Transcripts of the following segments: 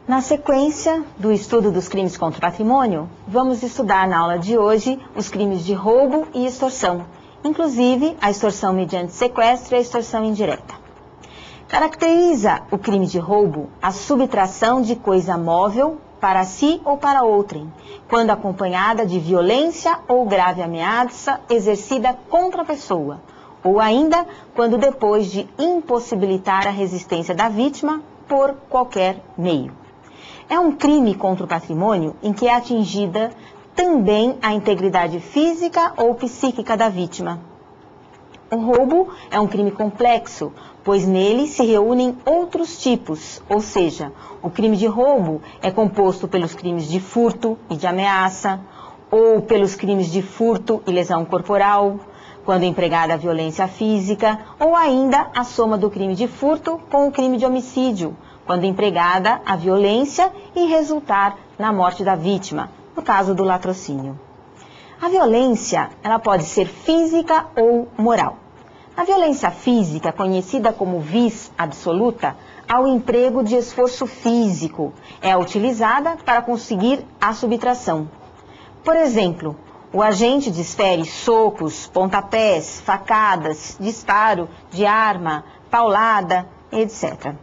Na sequência do estudo dos crimes contra o patrimônio, vamos estudar na aula de hoje os crimes de roubo e extorsão, inclusive a extorsão mediante sequestro e a extorsão indireta. Caracteriza o crime de roubo a subtração de coisa móvel para si ou para outrem, quando acompanhada de violência ou grave ameaça exercida contra a pessoa, ou ainda quando depois de impossibilitar a resistência da vítima por qualquer meio. É um crime contra o patrimônio em que é atingida também a integridade física ou psíquica da vítima. O roubo é um crime complexo, pois nele se reúnem outros tipos, ou seja, o crime de roubo é composto pelos crimes de furto e de ameaça, ou pelos crimes de furto e lesão corporal, quando empregada a violência física, ou ainda a soma do crime de furto com o crime de homicídio, quando empregada a violência e resultar na morte da vítima, no caso do latrocínio. A violência, ela pode ser física ou moral. A violência física, conhecida como vis absoluta, há o emprego de esforço físico, é utilizada para conseguir a subtração. Por exemplo, o agente desfere socos, pontapés, facadas, disparo de arma, paulada, etc.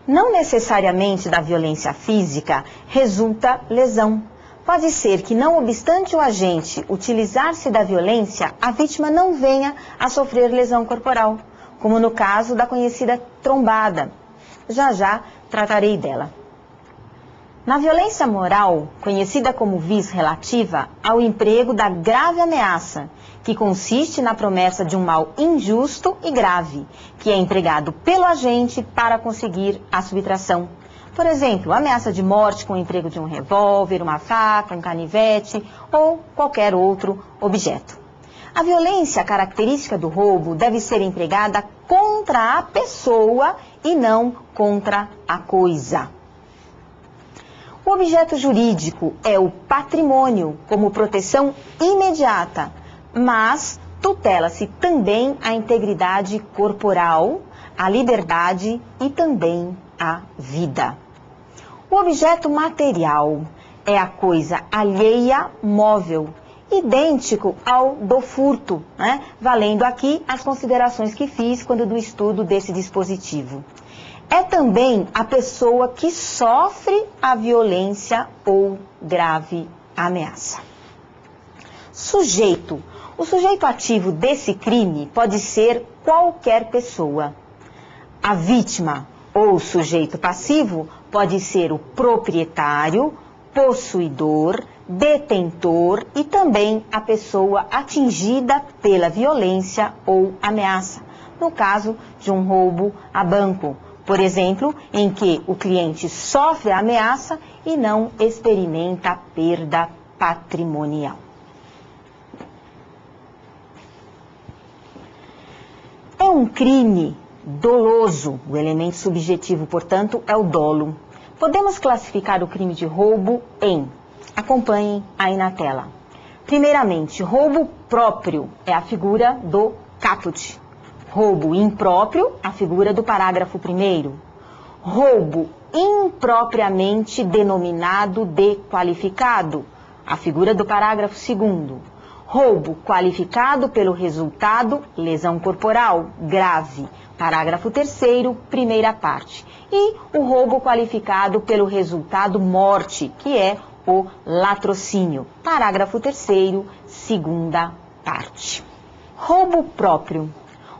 Não necessariamente da violência física resulta lesão. Pode ser que, não obstante o agente utilizar-se da violência, a vítima não venha a sofrer lesão corporal, como no caso da conhecida trombada. Já tratarei dela. Na violência moral, conhecida como vis relativa, há o emprego da grave ameaça, que consiste na promessa de um mal injusto e grave, que é empregado pelo agente para conseguir a subtração. Por exemplo, ameaça de morte com o emprego de um revólver, uma faca, um canivete ou qualquer outro objeto. A violência característica do roubo deve ser empregada contra a pessoa e não contra a coisa. O objeto jurídico é o patrimônio como proteção imediata, mas tutela-se também a integridade corporal, a liberdade e também a vida. O objeto material é a coisa alheia móvel, idêntico ao do furto, valendo aqui as considerações que fiz quando do estudo desse dispositivo. É também a pessoa que sofre a violência ou grave ameaça. Sujeito. O sujeito ativo desse crime pode ser qualquer pessoa. A vítima ou sujeito passivo pode ser o proprietário, possuidor, detentor e também a pessoa atingida pela violência ou ameaça, no caso de um roubo a banco, por exemplo, em que o cliente sofre a ameaça e não experimenta perda patrimonial. É um crime doloso. O elemento subjetivo, portanto, é o dolo. Podemos classificar o crime de roubo em, acompanhem aí na tela. Primeiramente, roubo próprio é a figura do caput. Roubo impróprio, a figura do parágrafo 1º. Roubo impropriamente denominado de qualificado, a figura do parágrafo 2º. Roubo qualificado pelo resultado, lesão corporal, grave, parágrafo 3º, primeira parte. E o roubo qualificado pelo resultado, morte, que é o latrocínio, parágrafo 3º, segunda parte. Roubo próprio.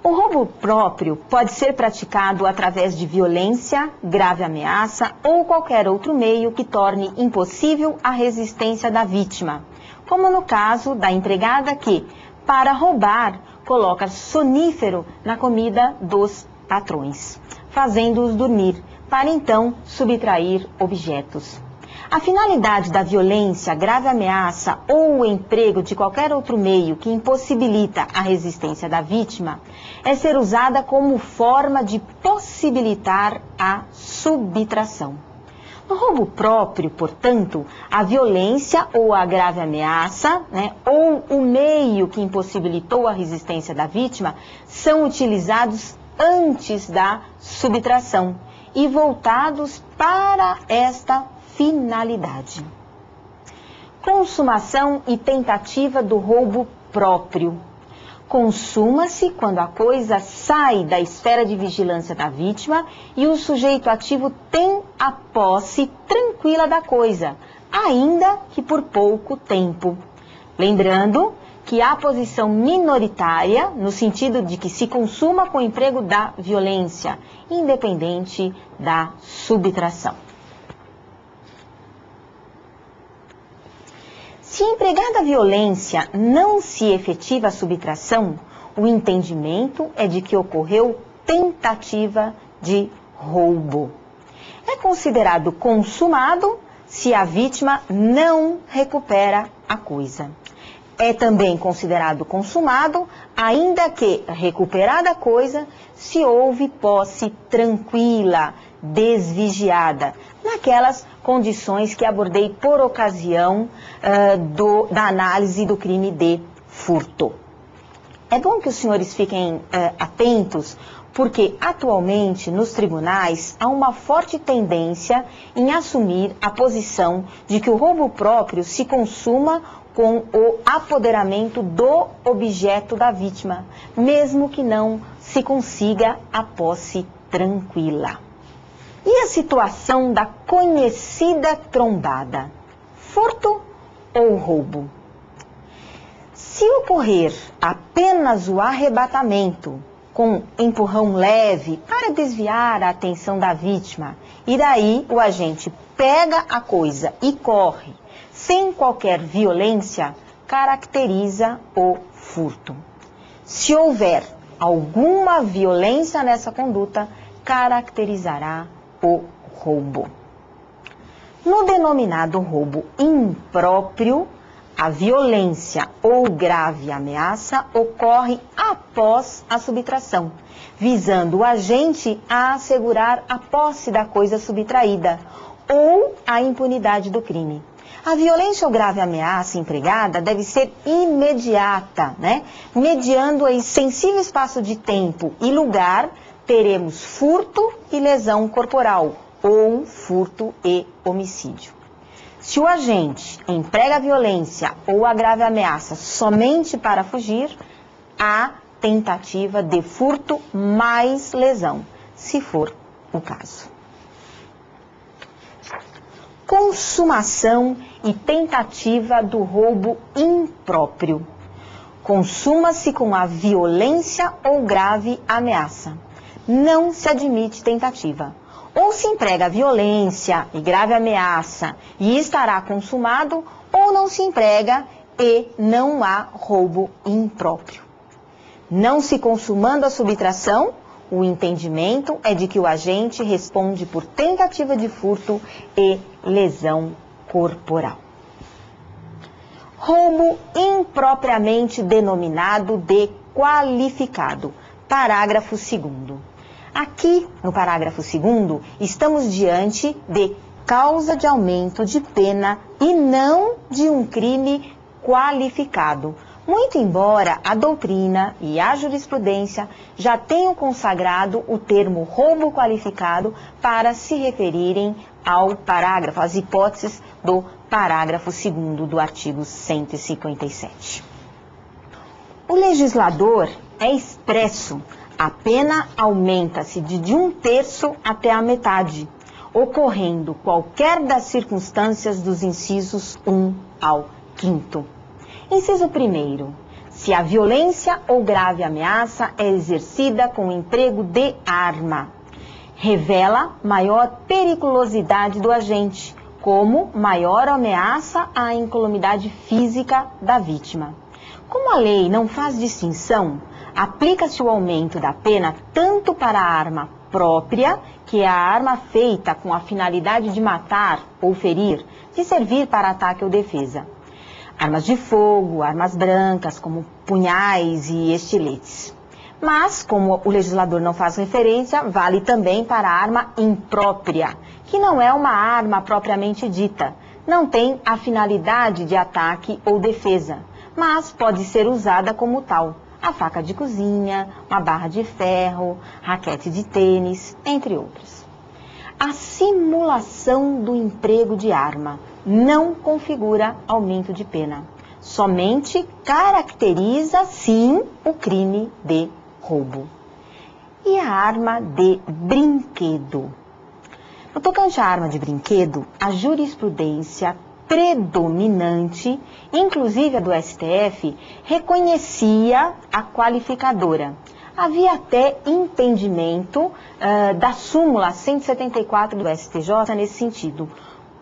O roubo próprio pode ser praticado através de violência, grave ameaça ou qualquer outro meio que torne impossível a resistência da vítima, como no caso da empregada que, para roubar, coloca sonífero na comida dos patrões, fazendo-os dormir, para então subtrair objetos. A finalidade da violência, grave ameaça ou o emprego de qualquer outro meio que impossibilita a resistência da vítima é ser usada como forma de possibilitar a subtração. No roubo próprio, portanto, a violência ou a grave ameaça, ou o meio que impossibilitou a resistência da vítima são utilizados antes da subtração e voltados para esta finalidade. Consumação e tentativa do roubo próprio. Consuma-se quando a coisa sai da esfera de vigilância da vítima e o sujeito ativo tem a posse tranquila da coisa, ainda que por pouco tempo. Lembrando que há posição minoritária no sentido de que se consuma com o emprego da violência, independente da subtração. Se empregada a violência não se efetiva a subtração, o entendimento é de que ocorreu tentativa de roubo. É considerado consumado se a vítima não recupera a coisa. É também considerado consumado, ainda que, recuperada a coisa, se houve posse tranquila, desvigiada, naquelas condições que abordei por ocasião da análise do crime de furto. É bom que os senhores fiquem atentos, porque atualmente nos tribunais há uma forte tendência em assumir a posição de que o roubo próprio se consuma com o apoderamento do objeto da vítima, mesmo que não se consiga a posse tranquila. E a situação da conhecida trombada? Furto ou roubo? Se ocorrer apenas o arrebatamento com empurrão leve para desviar a atenção da vítima, e daí o agente pega a coisa e corre, sem qualquer violência, caracteriza o furto. Se houver alguma violência nessa conduta, caracterizará o roubo. No denominado roubo impróprio, a violência ou grave ameaça ocorre após a subtração, visando o agente a assegurar a posse da coisa subtraída ou a impunidade do crime. A violência ou grave ameaça empregada deve ser imediata, Mediando aí sensível espaço de tempo e lugar, teremos furto e lesão corporal, ou furto e homicídio. Se o agente emprega a violência ou a grave ameaça somente para fugir, há tentativa de furto mais lesão, se for o caso. Consumação e tentativa do roubo impróprio. Consuma-se com a violência ou grave ameaça. Não se admite tentativa. Ou se emprega violência e grave ameaça e estará consumado, ou não se emprega e não há roubo impróprio. Não se consumando a subtração, o entendimento é de que o agente responde por tentativa de furto e lesão corporal. Roubo impropriamente denominado de qualificado. Parágrafo 2º. Aqui, no parágrafo 2º, estamos diante de causa de aumento de pena e não de um crime qualificado. Muito embora a doutrina e a jurisprudência já tenham consagrado o termo roubo qualificado para se referirem ao parágrafo, às hipóteses do parágrafo 2º do artigo 157. O legislador é expresso. A pena aumenta-se de 1/3 até a metade, ocorrendo qualquer das circunstâncias dos incisos 1 ao 5º. Inciso 1º. Se a violência ou grave ameaça é exercida com o emprego de arma, revela maior periculosidade do agente, como maior ameaça à incolumidade física da vítima. Como a lei não faz distinção, aplica-se o aumento da pena tanto para a arma própria, que é a arma feita com a finalidade de matar ou ferir, de servir para ataque ou defesa. Armas de fogo, armas brancas, como punhais e estiletes. Mas, como o legislador não faz referência, vale também para a arma imprópria, que não é uma arma propriamente dita, não tem a finalidade de ataque ou defesa, mas pode ser usada como tal. A faca de cozinha, uma barra de ferro, raquete de tênis, entre outros. A simulação do emprego de arma não configura aumento de pena. Somente caracteriza, sim, o crime de roubo. E a arma de brinquedo? No tocante à arma de brinquedo, a jurisprudência predominante, inclusive a do STF, reconhecia a qualificadora. Havia até entendimento da súmula 174 do STJ nesse sentido.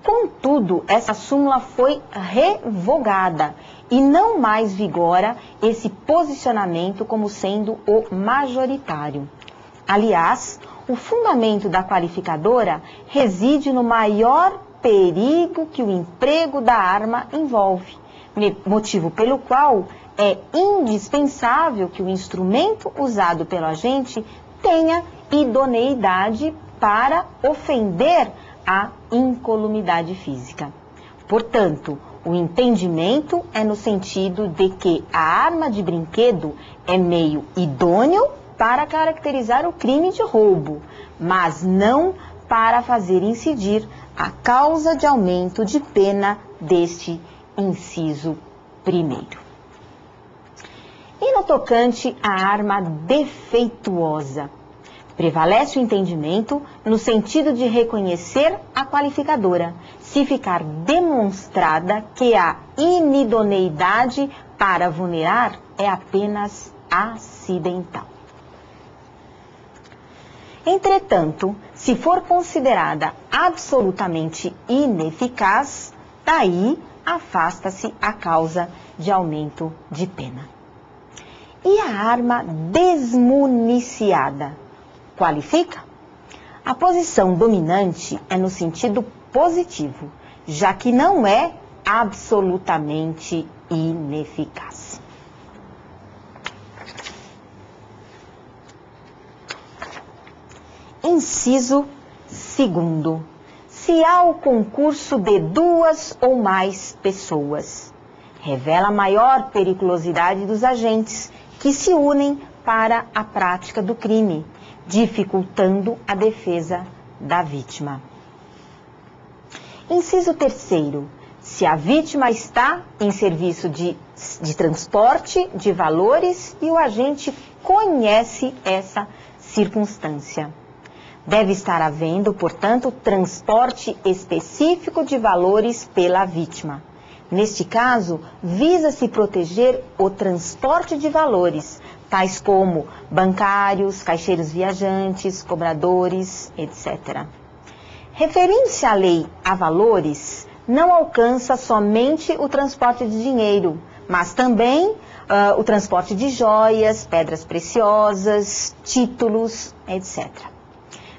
Contudo, essa súmula foi revogada e não mais vigora esse posicionamento como sendo o majoritário. Aliás, o fundamento da qualificadora reside no maior perigo que o emprego da arma envolve, motivo pelo qual é indispensável que o instrumento usado pelo agente tenha idoneidade para ofender a incolumidade física. Portanto, o entendimento é no sentido de que a arma de brinquedo é meio idôneo para caracterizar o crime de roubo, mas não para fazer incidir a causa de aumento de pena deste inciso primeiro. E no tocante à arma defeituosa, prevalece o entendimento no sentido de reconhecer a qualificadora, se ficar demonstrada que a inidoneidade para vulnerar é apenas acidental. Entretanto, se for considerada absolutamente ineficaz, daí afasta-se a causa de aumento de pena. E a arma desmuniciada qualifica? A posição dominante é no sentido positivo, já que não é absolutamente ineficaz. Inciso 2º. Se há o concurso de 2 ou mais pessoas, revela maior periculosidade dos agentes que se unem para a prática do crime, dificultando a defesa da vítima. Inciso 3º. Se a vítima está em serviço de transporte de valores e o agente conhece essa circunstância. Deve estar havendo, portanto, transporte específico de valores pela vítima. Neste caso, visa-se proteger o transporte de valores, tais como bancários, caixeiros viajantes, cobradores, etc. Referindo-se à lei a valores, não alcança somente o transporte de dinheiro, mas também o transporte de joias, pedras preciosas, títulos, etc.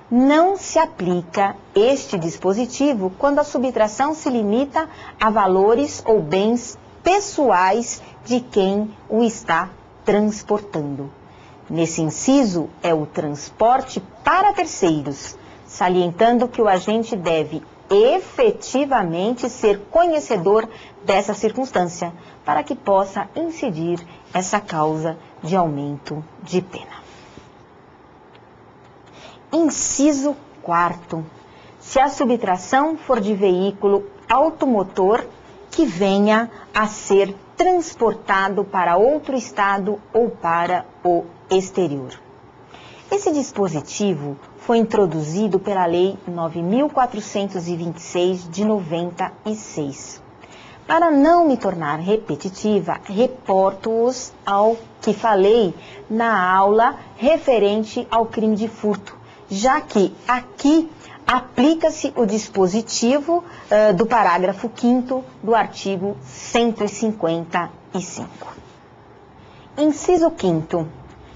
Não se aplica este dispositivo quando a subtração se limita a valores ou bens pessoais de quem o está transportando. Nesse inciso, é o transporte para terceiros, salientando que o agente deve efetivamente ser conhecedor dessa circunstância, para que possa incidir essa causa de aumento de pena. Inciso 4º. Se a subtração for de veículo automotor que venha a ser transportado para outro estado ou para o exterior. Esse dispositivo foi introduzido pela Lei 9.426 de 96. Para não me tornar repetitiva, reporto-os ao que falei na aula referente ao crime de furto, já que aqui aplica-se o dispositivo do parágrafo 5º do artigo 155. Inciso 5º.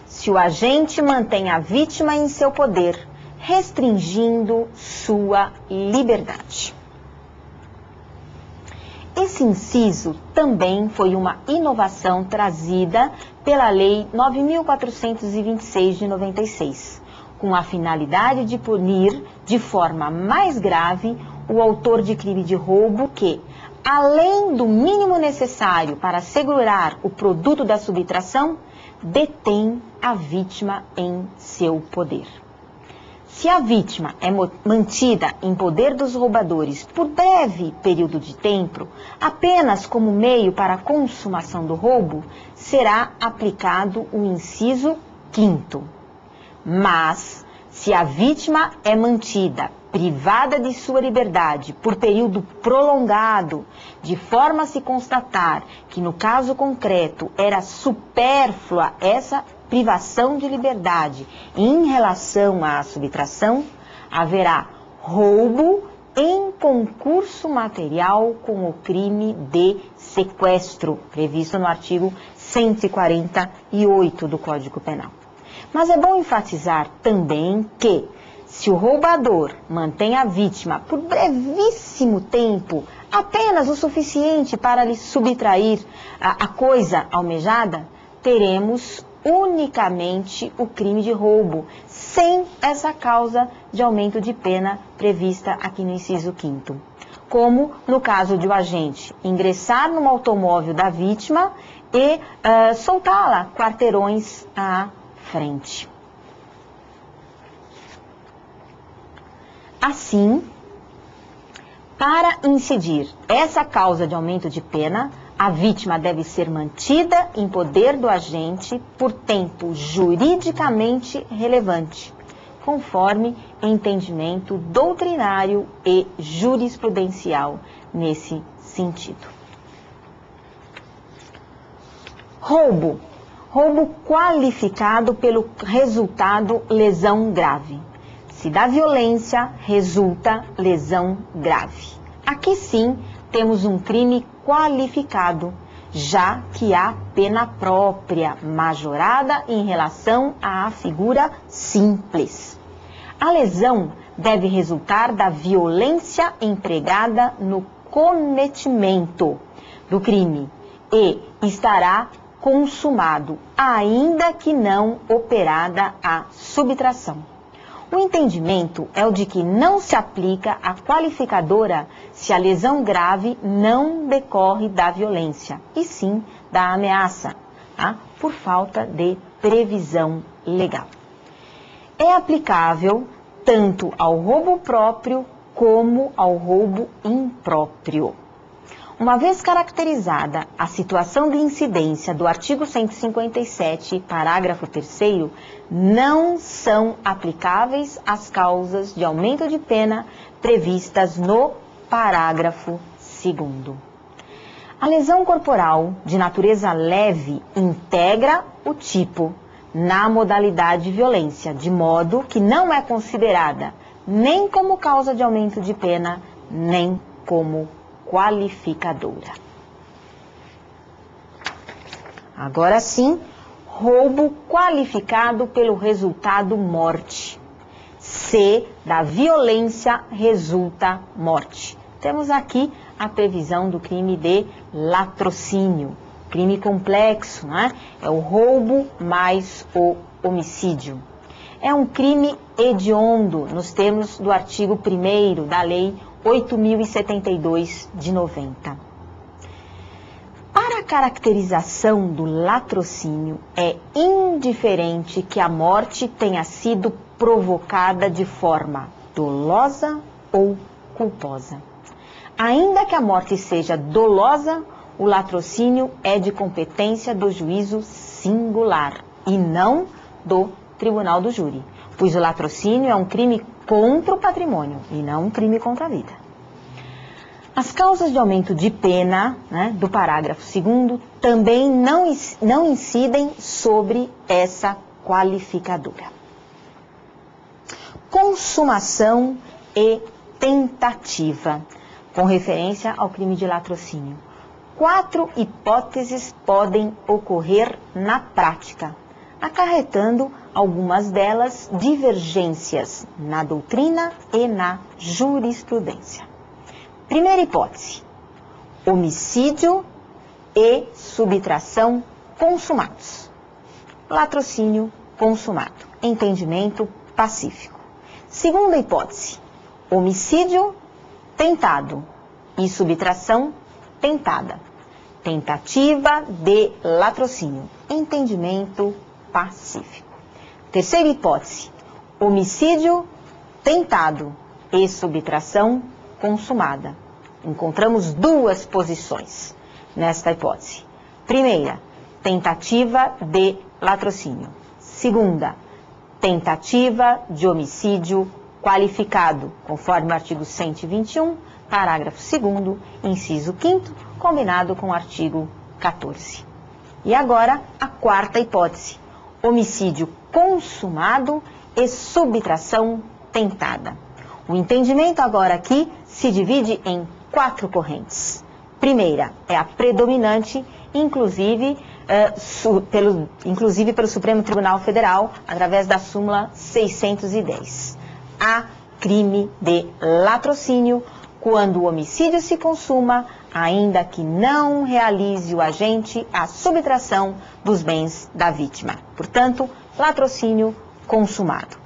Se o agente mantém a vítima em seu poder, restringindo sua liberdade. Esse inciso também foi uma inovação trazida pela Lei 9.426 de 96, com a finalidade de punir de forma mais grave o autor de crime de roubo que, além do mínimo necessário para assegurar o produto da subtração, detém a vítima em seu poder. Se a vítima é mantida em poder dos roubadores por breve período de tempo, apenas como meio para a consumação do roubo, será aplicado o inciso 5º. Mas, se a vítima é mantida privada de sua liberdade por período prolongado, de forma a se constatar que no caso concreto era supérflua essa privação de liberdade em relação à subtração, haverá roubo em concurso material com o crime de sequestro, previsto no artigo 148 do Código Penal. Mas é bom enfatizar também que, se o roubador mantém a vítima por brevíssimo tempo, apenas o suficiente para lhe subtrair a coisa almejada, teremos unicamente o crime de roubo, sem essa causa de aumento de pena prevista aqui no inciso 5º. Como no caso de o agente ingressar no automóvel da vítima e soltá-la quarteirões à frente. Assim, para incidir essa causa de aumento de pena, a vítima deve ser mantida em poder do agente por tempo juridicamente relevante, conforme entendimento doutrinário e jurisprudencial nesse sentido. Roubo. Roubo qualificado pelo resultado lesão grave. Se da violência resulta lesão grave. Aqui sim temos um crime qualificado, já que há pena própria majorada em relação à figura simples. A lesão deve resultar da violência empregada no cometimento do crime e estará consumado, ainda que não operada a subtração. O entendimento é o de que não se aplica a qualificadora se a lesão grave não decorre da violência, e sim da ameaça, por falta de previsão legal. É aplicável tanto ao roubo próprio como ao roubo impróprio. Uma vez caracterizada a situação de incidência do artigo 157, parágrafo 3º, não são aplicáveis as causas de aumento de pena previstas no parágrafo 2º. A lesão corporal de natureza leve integra o tipo na modalidade de violência, de modo que não é considerada nem como causa de aumento de pena, nem como qualificadora. Agora sim, roubo qualificado pelo resultado morte. Se da violência resulta morte. Temos aqui a previsão do crime de latrocínio, crime complexo, né? É o roubo mais o homicídio. É um crime hediondo nos termos do artigo 1º da Lei 8.072 de 90. Para a caracterização do latrocínio, é indiferente que a morte tenha sido provocada de forma dolosa ou culposa. Ainda que a morte seja dolosa, o latrocínio é de competência do juízo singular e não do tribunal do júri, pois o latrocínio é um crime contra o patrimônio e não um crime contra a vida. As causas de aumento de pena, do parágrafo 2º, também não incidem sobre essa qualificadora. Consumação e tentativa, com referência ao crime de latrocínio. 4 hipóteses podem ocorrer na prática, acarretando algumas delas divergências na doutrina e na jurisprudência. Primeira hipótese: homicídio e subtração consumados. Latrocínio consumado. Entendimento pacífico. Segunda hipótese: homicídio tentado e subtração tentada. Tentativa de latrocínio. Entendimento pacífico. Terceira hipótese: homicídio tentado e subtração consumada. Encontramos duas posições nesta hipótese. Primeira, tentativa de latrocínio. Segunda, tentativa de homicídio qualificado, conforme o artigo 121, parágrafo 2º, inciso 5º, combinado com o artigo 14. E agora, a quarta hipótese, homicídio consumado e subtração tentada. O entendimento agora aqui se divide em 4 correntes. Primeira é a predominante, inclusive pelo Supremo Tribunal Federal, através da súmula 610. Há crime de latrocínio quando o homicídio se consuma, ainda que não realize o agente a subtração dos bens da vítima. Portanto, latrocínio consumado.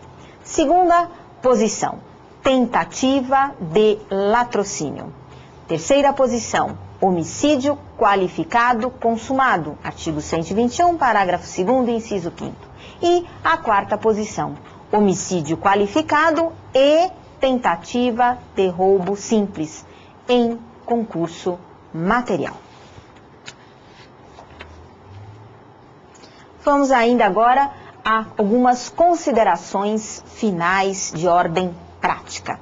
Segunda posição, tentativa de latrocínio. Terceira posição, homicídio qualificado consumado, artigo 121, parágrafo 2º, inciso 5º. E a quarta posição, homicídio qualificado e tentativa de roubo simples em concurso material. Vamos ainda agora a algumas considerações finais de ordem prática.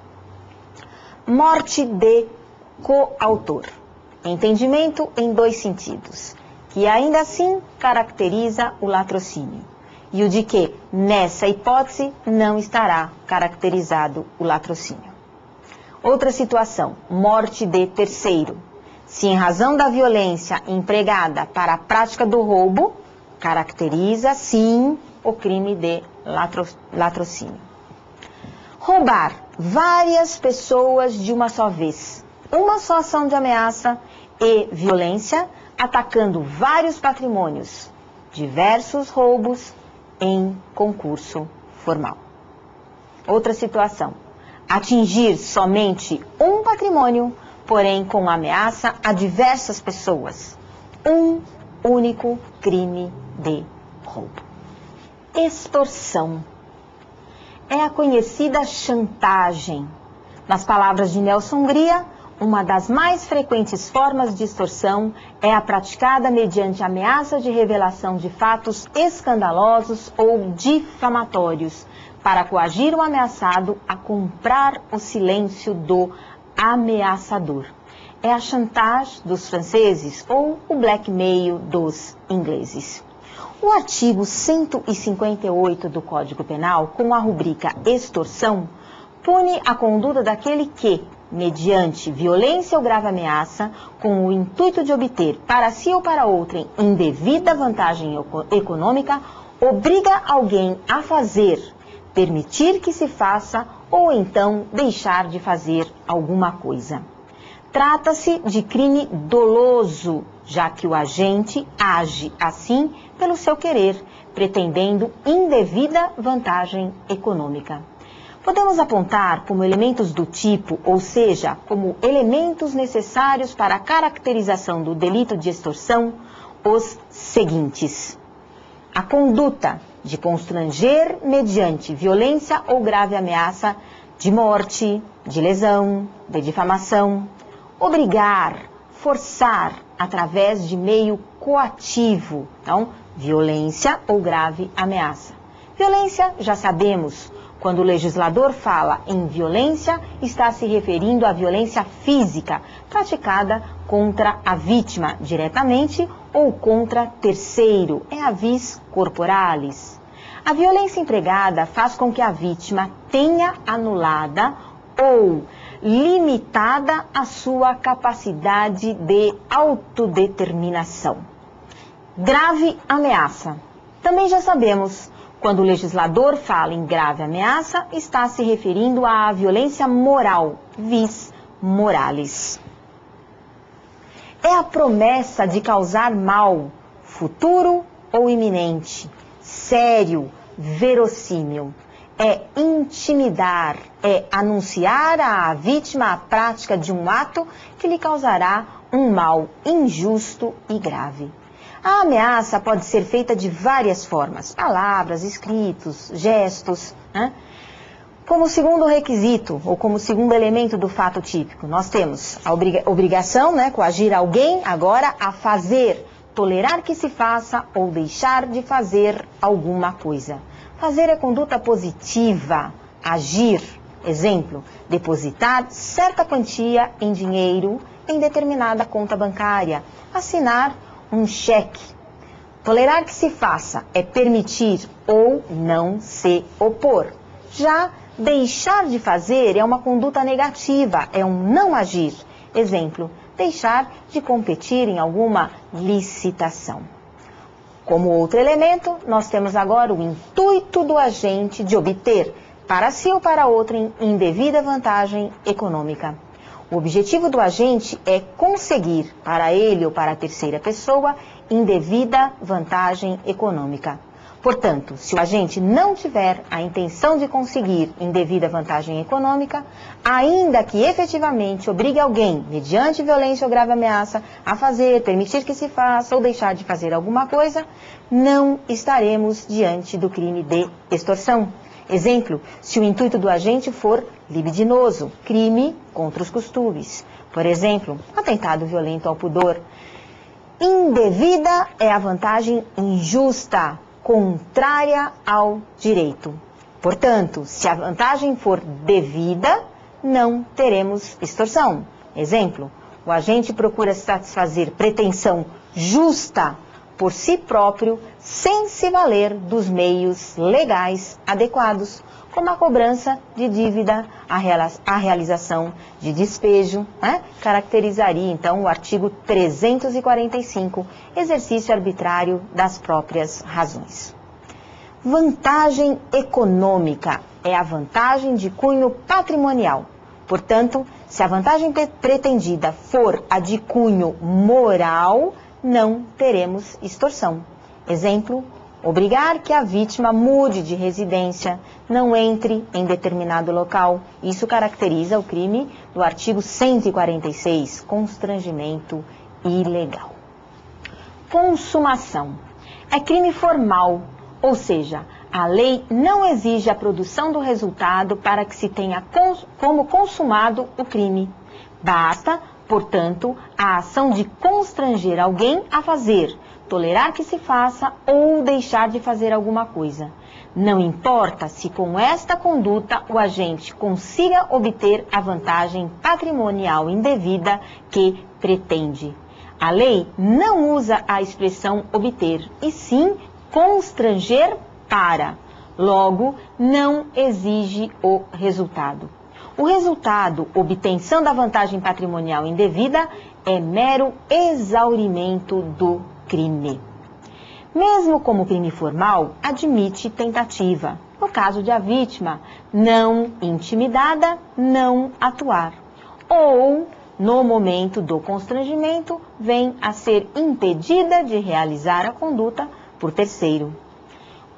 Morte de coautor. Entendimento em 2 sentidos, que ainda assim caracteriza o latrocínio, e o de que, nessa hipótese, não estará caracterizado o latrocínio. Outra situação, morte de terceiro. Se em razão da violência empregada para a prática do roubo, caracteriza, sim, o crime de latrocínio. Roubar várias pessoas de uma só vez, uma só ação de ameaça e violência, atacando vários patrimônios, diversos roubos em concurso formal. Outra situação, atingir somente um patrimônio, porém com ameaça a diversas pessoas, um único crime de roubo. Extorsão é a conhecida chantagem. Nas palavras de Nelson Hungria, uma das mais frequentes formas de extorsão é a praticada mediante ameaça de revelação de fatos escandalosos ou difamatórios, para coagir o ameaçado a comprar o silêncio do ameaçador. É a chantage dos franceses ou o blackmail dos ingleses. O artigo 158 do Código Penal, com a rubrica extorsão, pune a conduta daquele que, mediante violência ou grave ameaça, com o intuito de obter para si ou para outrem indevida vantagem econômica, obriga alguém a fazer, permitir que se faça ou então deixar de fazer alguma coisa. Trata-se de crime doloso, já que o agente age assim pelo seu querer, pretendendo indevida vantagem econômica. Podemos apontar como elementos do tipo, ou seja, como elementos necessários para a caracterização do delito de extorsão, os seguintes: a conduta de constranger mediante violência ou grave ameaça de morte, de lesão, de difamação, obrigar, forçar através de meio coativo, então, violência ou grave ameaça. Violência, já sabemos, quando o legislador fala em violência, está se referindo à violência física praticada contra a vítima diretamente ou contra terceiro, é a vis corporalis. A violência empregada faz com que a vítima tenha anulada ou limitada a sua capacidade de autodeterminação. Grave ameaça. Também já sabemos, quando o legislador fala em grave ameaça, está se referindo à violência moral, vis moralis. É a promessa de causar mal, futuro ou iminente, sério, verossímil. É intimidar, é anunciar à vítima a prática de um ato que lhe causará um mal injusto e grave. A ameaça pode ser feita de várias formas, palavras, escritos, gestos, né? Como segundo requisito, ou como segundo elemento do fato típico, nós temos a obrigação, coagir alguém agora a fazer, tolerar que se faça ou deixar de fazer alguma coisa. Fazer é conduta positiva, agir. Exemplo, depositar certa quantia em dinheiro em determinada conta bancária, assinar um cheque. Tolerar que se faça é permitir ou não se opor. Já deixar de fazer é uma conduta negativa, é um não agir. Exemplo, deixar de competir em alguma licitação. Como outro elemento, nós temos agora o intuito do agente de obter, para si ou para outrem, indevida vantagem econômica. O objetivo do agente é conseguir, para ele ou para a terceira pessoa, indevida vantagem econômica. Portanto, se o agente não tiver a intenção de conseguir indevida vantagem econômica, ainda que efetivamente obrigue alguém, mediante violência ou grave ameaça, a fazer, permitir que se faça ou deixar de fazer alguma coisa, não estaremos diante do crime de extorsão. Exemplo, se o intuito do agente for libidinoso, crime contra os costumes. Por exemplo, atentado violento ao pudor. Indevida é a vantagem injusta, contrária ao direito. Portanto, se a vantagem for devida, não teremos extorsão. Exemplo, o agente procura satisfazer pretensão justa por si próprio, sem se valer dos meios legais adequados, como a cobrança de dívida, a realização de despejo, caracterizaria então o artigo 345, exercício arbitrário das próprias razões. Vantagem econômica é a vantagem de cunho patrimonial. Portanto, se a vantagem pretendida for a de cunho moral, não teremos extorsão. Exemplo, obrigar que a vítima mude de residência, não entre em determinado local. Isso caracteriza o crime do artigo 146, constrangimento ilegal. Consumação. É crime formal, ou seja, a lei não exige a produção do resultado para que se tenha como consumado o crime. Basta, portanto, a ação de constranger alguém a fazer, tolerar que se faça ou deixar de fazer alguma coisa. Não importa se com esta conduta o agente consiga obter a vantagem patrimonial indevida que pretende. A lei não usa a expressão obter, e sim constranger para. Logo, não exige o resultado. O resultado, obtenção da vantagem patrimonial indevida, é mero exaurimento do crime. Mesmo como crime formal, admite tentativa. No caso de a vítima não intimidada, não atuar. Ou, no momento do constrangimento, vem a ser impedida de realizar a conduta por terceiro.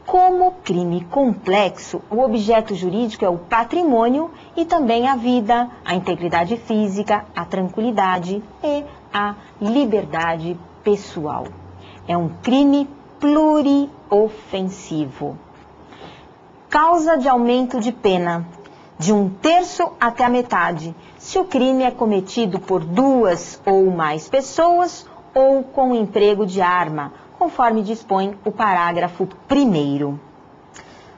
Como crime complexo, o objeto jurídico é o patrimônio e também a vida, a integridade física, a tranquilidade e a liberdade pessoal. É um crime pluriofensivo. Causa de aumento de pena, de 1/3 até a metade, se o crime é cometido por 2 ou mais pessoas ou com emprego de arma, conforme dispõe o parágrafo 1º.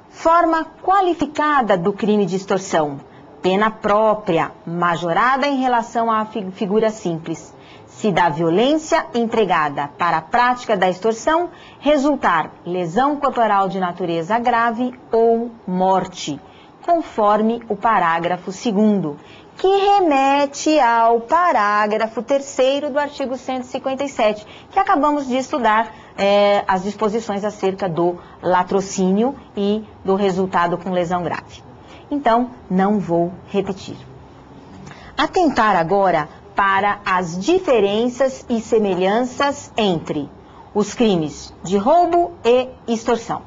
Forma qualificada do crime de extorsão. Pena própria, majorada em relação à figura simples. Se da violência empregada para a prática da extorsão resultar lesão corporal de natureza grave ou morte, conforme o parágrafo 2º, que remete ao parágrafo 3º do artigo 157, que acabamos de estudar as disposições acerca do latrocínio e do resultado com lesão grave. Então, não vou repetir. Atentar agora para as diferenças e semelhanças entre os crimes de roubo e extorsão.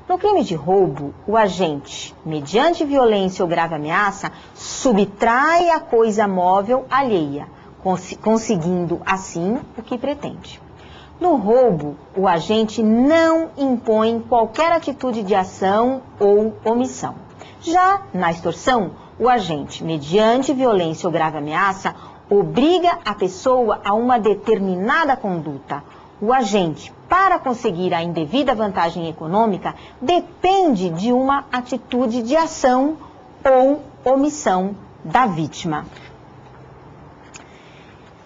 No crime de roubo, o agente, mediante violência ou grave ameaça, subtrai a coisa móvel alheia, conseguindo assim o que pretende. No roubo, o agente não impõe qualquer atitude de ação ou omissão. Já na extorsão, o agente, mediante violência ou grave ameaça, obriga a pessoa a uma determinada conduta. O agente, para conseguir a indevida vantagem econômica, depende de uma atitude de ação ou omissão da vítima.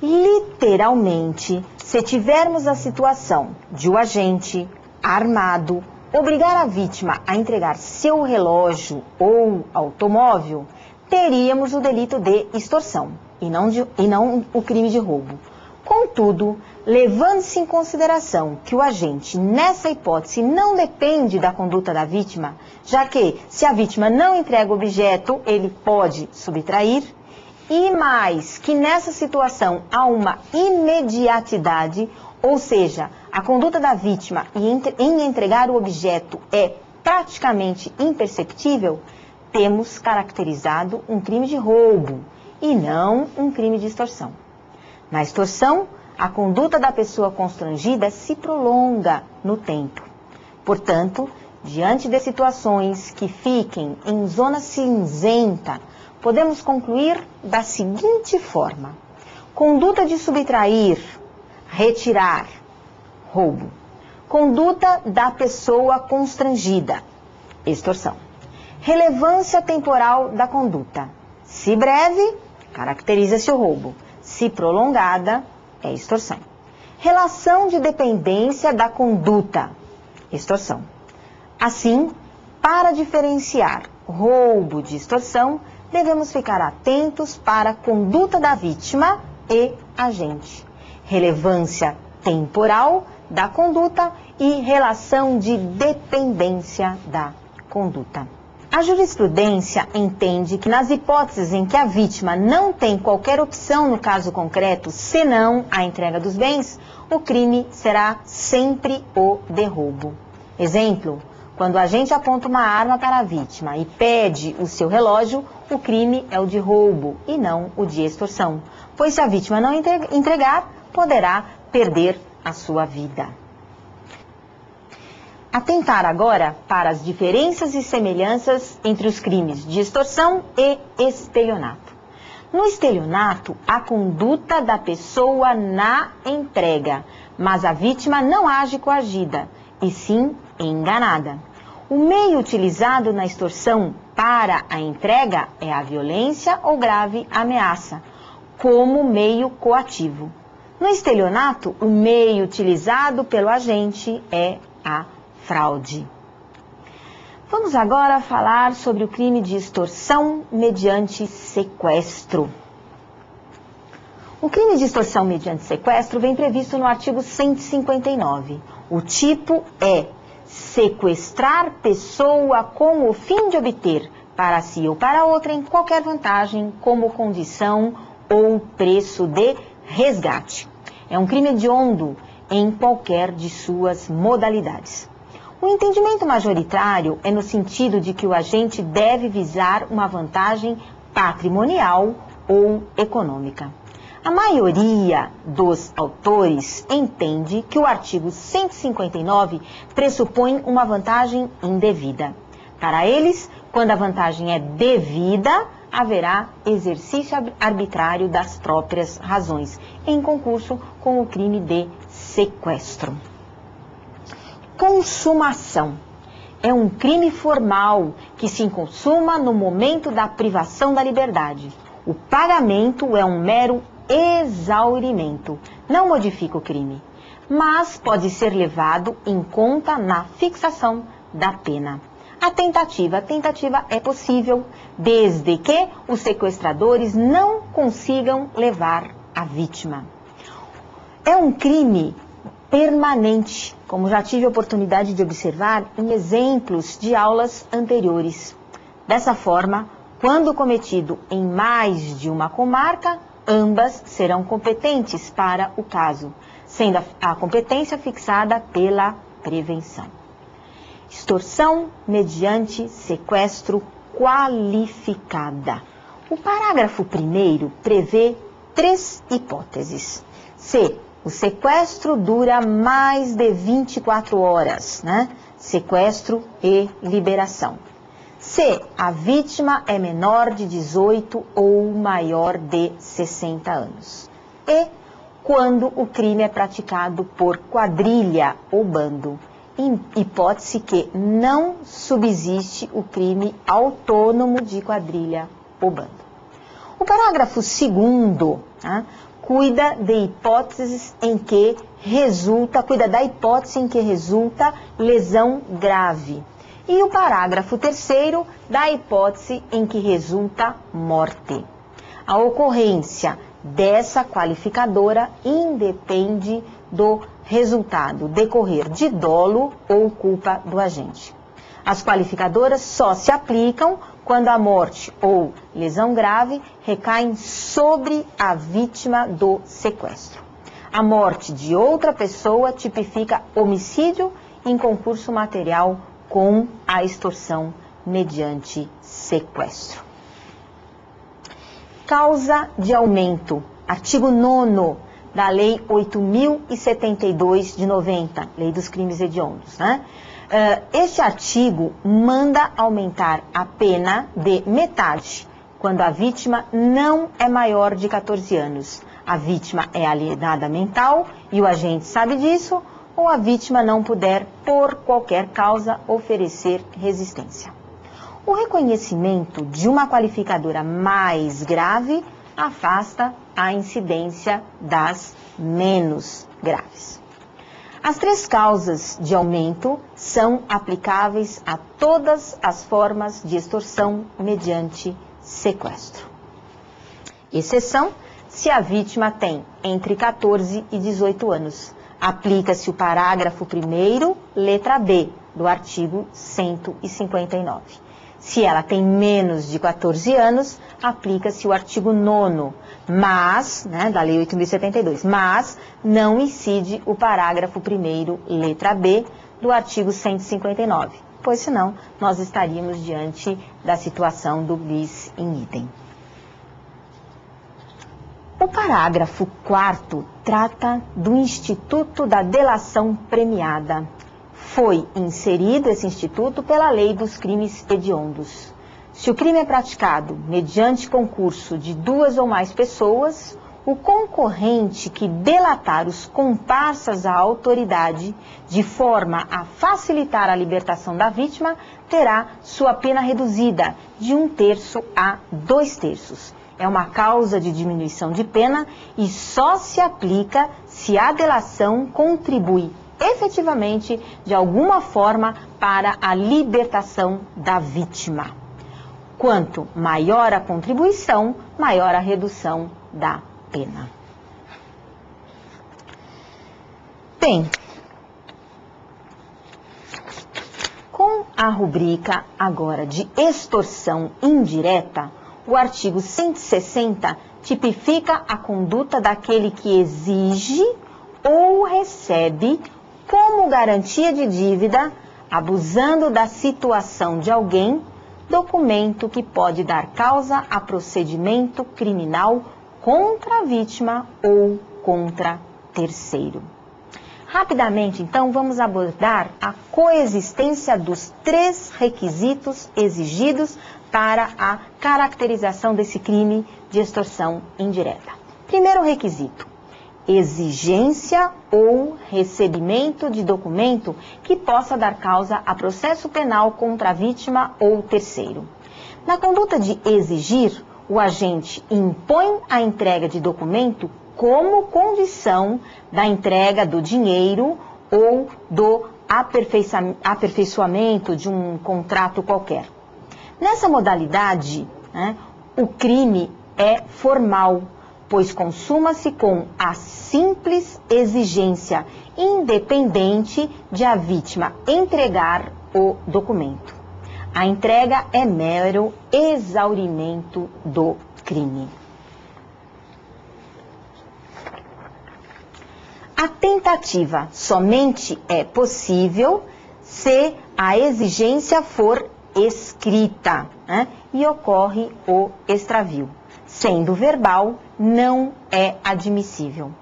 Literalmente, se tivermos a situação de o agente armado obrigar a vítima a entregar seu relógio ou automóvel, teríamos o delito de extorsão e não o crime de roubo. Contudo, levando-se em consideração que o agente, nessa hipótese, não depende da conduta da vítima, já que, se a vítima não entrega o objeto, ele pode subtrair, e mais que nessa situação há uma imediatidade, ou seja, a conduta da vítima em entregar o objeto é praticamente imperceptível, temos caracterizado um crime de roubo e não um crime de extorsão. Na extorsão, a conduta da pessoa constrangida se prolonga no tempo. Portanto, diante de situações que fiquem em zona cinzenta, podemos concluir da seguinte forma: conduta de subtrair, retirar, roubo. Conduta da pessoa constrangida, extorsão. Relevância temporal da conduta. Se breve, caracteriza-se o roubo. Se prolongada, é extorsão. Relação de dependência da conduta, extorsão. Assim, para diferenciar roubo de extorsão, devemos ficar atentos para a conduta da vítima e agente. Relevância temporal da conduta e relação de dependência da conduta. A jurisprudência entende que nas hipóteses em que a vítima não tem qualquer opção no caso concreto, senão a entrega dos bens, o crime será sempre o de roubo. Exemplo, quando o agente aponta uma arma para a vítima e pede o seu relógio, o crime é o de roubo e não o de extorsão, pois se a vítima não entregar, poderá perder a sua vida. Atentar agora para as diferenças e semelhanças entre os crimes de extorsão e estelionato. No estelionato, a conduta da pessoa na entrega, mas a vítima não age coagida, e sim enganada. O meio utilizado na extorsão para a entrega é a violência ou grave ameaça, como meio coativo. No estelionato, o meio utilizado pelo agente é a fraude. Vamos agora falar sobre o crime de extorsão mediante sequestro. O crime de extorsão mediante sequestro vem previsto no artigo 159. O tipo é sequestrar pessoa com o fim de obter para si ou para outra em qualquer vantagem como condição ou preço de resgate. É um crime hediondo em qualquer de suas modalidades. O entendimento majoritário é no sentido de que o agente deve visar uma vantagem patrimonial ou econômica. A maioria dos autores entende que o artigo 159 pressupõe uma vantagem indevida. Para eles, quando a vantagem é devida, haverá exercício arbitrário das próprias razões, em concurso com o crime de sequestro. Consumação. É um crime formal que se consuma no momento da privação da liberdade. O pagamento é um mero exaurimento, não modifica o crime, mas pode ser levado em conta na fixação da pena. A tentativa é possível, desde que os sequestradores não consigam levar a vítima. É um crime permanente, como já tive a oportunidade de observar em exemplos de aulas anteriores. Dessa forma, quando cometido em mais de uma comarca, ambas serão competentes para o caso, sendo a competência fixada pela prevenção. Extorsão mediante sequestro qualificada. O parágrafo 1º prevê 3 hipóteses. Se o sequestro dura mais de 24 horas, sequestro e liberação. se a vítima é menor de 18 ou maior de 60 anos. E quando o crime é praticado por quadrilha ou bando, em hipótese que não subsiste o crime autônomo de quadrilha ou bando. O parágrafo 2º, cuida da hipótese em que resulta lesão grave. E o parágrafo 3º da hipótese em que resulta morte. A ocorrência dessa qualificadora independe do resultado decorrer de dolo ou culpa do agente. As qualificadoras só se aplicam quando a morte ou lesão grave recaem sobre a vítima do sequestro. A morte de outra pessoa tipifica homicídio em concurso material com a extorsão mediante sequestro. Causa de aumento. Artigo 9º da Lei 8.072 de 90, Lei dos Crimes Hediondos, Este artigo manda aumentar a pena de metade quando a vítima não é maior de 14 anos. A vítima é alienada mental e o agente sabe disso, ou a vítima não puder, por qualquer causa, oferecer resistência. O reconhecimento de uma qualificadora mais grave afasta a incidência das menos graves. As 3 causas de aumento são aplicáveis a todas as formas de extorsão mediante sequestro. Exceção se a vítima tem entre 14 e 18 anos. Aplica-se o parágrafo 1º, letra B, do artigo 159. Se ela tem menos de 14 anos, aplica-se o artigo 9º, da Lei 8.072, mas não incide o parágrafo 1º, letra B, do artigo 159, pois senão nós estaríamos diante da situação do bis in idem. O parágrafo 4º trata do Instituto da Delação Premiada. Foi inserido esse instituto pela Lei dos Crimes Hediondos. Se o crime é praticado mediante concurso de 2 ou mais pessoas, o concorrente que delatar os comparsas à autoridade de forma a facilitar a libertação da vítima terá sua pena reduzida de 1/3 a 2/3. É uma causa de diminuição de pena e só se aplica se a delação contribui efetivamente de alguma forma para a libertação da vítima. Quanto maior a contribuição, maior a redução da pena. Bem, com a rubrica agora de extorsão indireta, o artigo 160 tipifica a conduta daquele que exige ou recebe como garantia de dívida, abusando da situação de alguém, documento que pode dar causa a procedimento criminal contra a vítima ou contra terceiro. Rapidamente, então, vamos abordar a coexistência dos 3 requisitos exigidos para a caracterização desse crime de extorsão indireta. Primeiro requisito: exigência ou recebimento de documento que possa dar causa a processo penal contra a vítima ou terceiro. Na conduta de exigir, o agente impõe a entrega de documento como condição da entrega do dinheiro ou do aperfeiçoamento de um contrato qualquer. Nessa modalidade, o crime é formal, pois consuma-se com a simples exigência, independente de a vítima entregar o documento. A entrega é mero exaurimento do crime. A tentativa somente é possível se a exigência for escrita, e ocorre o extravio. Sendo verbal, não é admissível.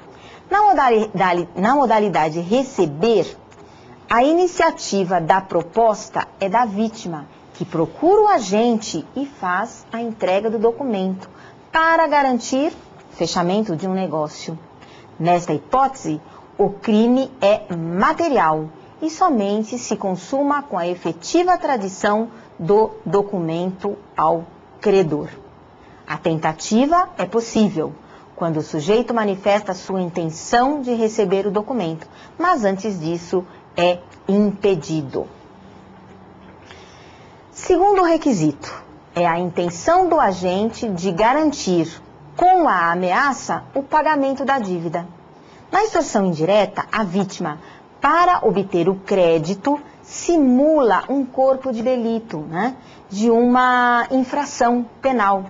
Na modalidade receber, a iniciativa da proposta é da vítima, que procura o agente e faz a entrega do documento para garantir o fechamento de um negócio. Nesta hipótese, o crime é material e somente se consuma com a efetiva tradição do documento ao credor. A tentativa é possível quando o sujeito manifesta sua intenção de receber o documento, mas antes disso é impedido. Segundo requisito, é a intenção do agente de garantir, com a ameaça, o pagamento da dívida. Na extorsão indireta, a vítima, para obter o crédito, simula um corpo de delito, de uma infração penal.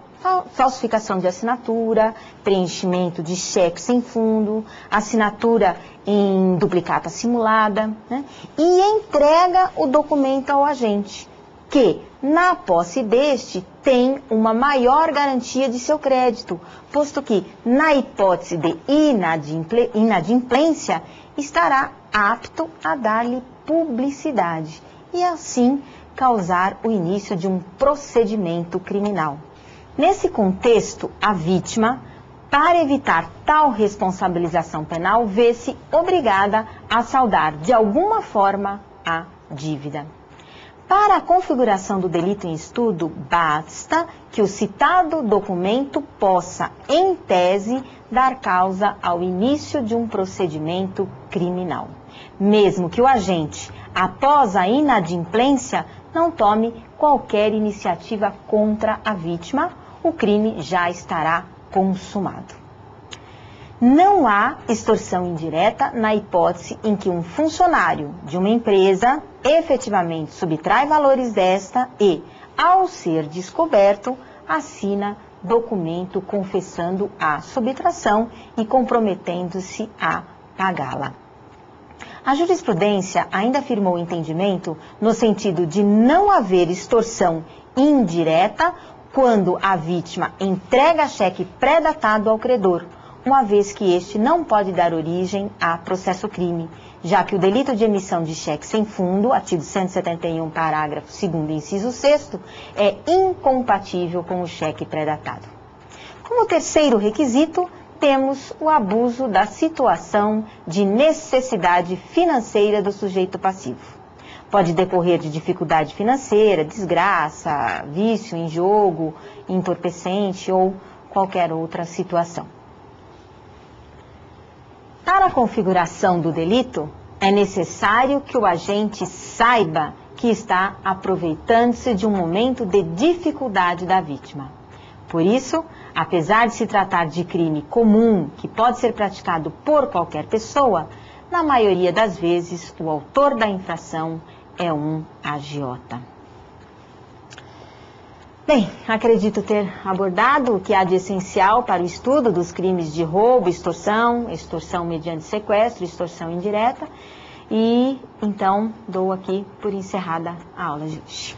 Falsificação de assinatura, preenchimento de cheque sem fundo, assinatura em duplicata simulada, e entrega o documento ao agente, que, na posse deste, tem uma maior garantia de seu crédito, posto que, na hipótese de inadimplência, estará apto a dar-lhe publicidade e, assim, causar o início de um procedimento criminal. Nesse contexto, a vítima, para evitar tal responsabilização penal, vê-se obrigada a saldar, de alguma forma, a dívida. Para a configuração do delito em estudo, basta que o citado documento possa, em tese, dar causa ao início de um procedimento criminal. Mesmo que o agente, após a inadimplência, não tome qualquer iniciativa contra a vítima, o crime já estará consumado. Não há extorsão indireta na hipótese em que um funcionário de uma empresa efetivamente subtrai valores desta e, ao ser descoberto, assina documento confessando a subtração e comprometendo-se a pagá-la. A jurisprudência ainda afirmou o entendimento no sentido de não haver extorsão indireta quando a vítima entrega cheque pré-datado ao credor, uma vez que este não pode dar origem a processo-crime, já que o delito de emissão de cheque sem fundo, artigo 171, parágrafo 2º, inciso 6º, é incompatível com o cheque pré-datado. Como terceiro requisito, temos o abuso da situação de necessidade financeira do sujeito passivo. Pode decorrer de dificuldade financeira, desgraça, vício em jogo, entorpecente ou qualquer outra situação. Para a configuração do delito, é necessário que o agente saiba que está aproveitando-se de um momento de dificuldade da vítima. Por isso, apesar de se tratar de crime comum que pode ser praticado por qualquer pessoa, na maioria das vezes o autor da infração é um agiota. Bem, acredito ter abordado o que há de essencial para o estudo dos crimes de roubo, extorsão, extorsão mediante sequestro, extorsão indireta, e então dou aqui por encerrada a aula de hoje.